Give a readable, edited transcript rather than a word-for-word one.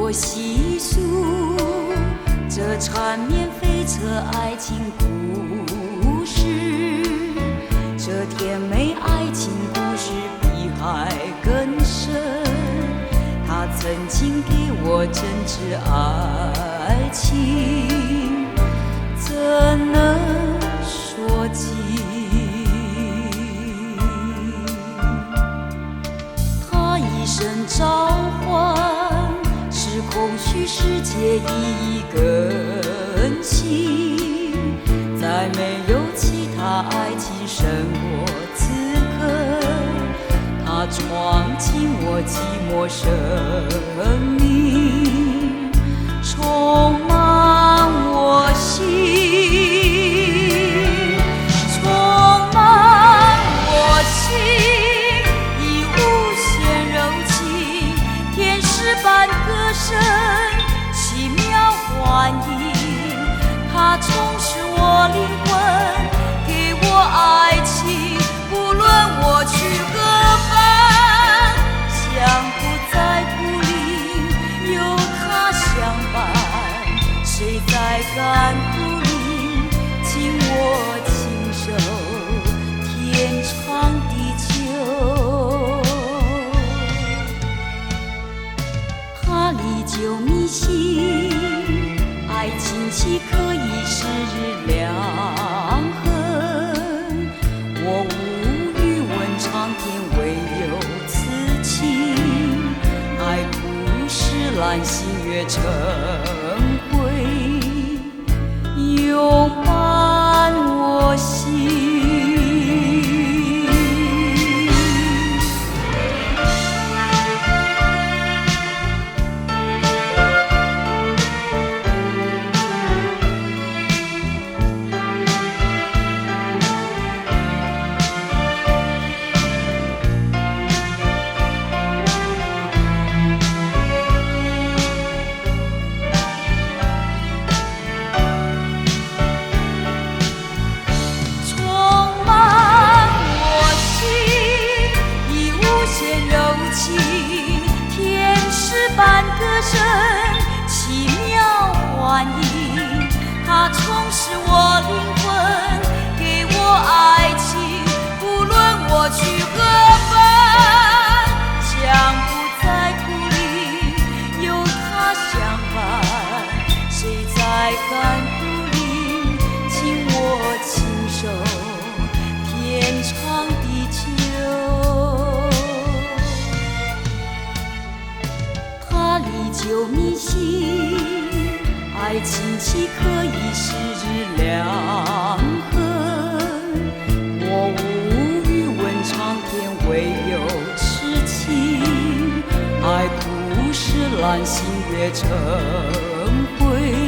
我细数这缠绵悱恻爱情故事，这甜美爱情故事比海更深。他曾经给我真挚爱情，怎能说尽？他一生召唤，使空虚世界一一更新。再没有其他爱情胜过此刻，他闯进我寂寞生命，充满我心，充满我心，以无限柔情，天使般歌声，奇妙幻影。它充实我灵魂，给我爱情，不论我去何方，相不在故里，有他相伴。谁在甘苦里，请我亲手天长地久。他历久弥新，爱情岂可以时日两衡？我无语问苍天，唯有此情。爱不是兰心月成灰，拥伴我心。天使般歌声，奇妙幻影。它充实我灵魂，给我爱情，不论我去何方，将不在故里，有他相伴。谁在甘苦里，请我亲手天长地久。他历久弥新，爱情岂可以时日两衡？我无语问苍天，唯有痴情。爱不是兰心月成灰。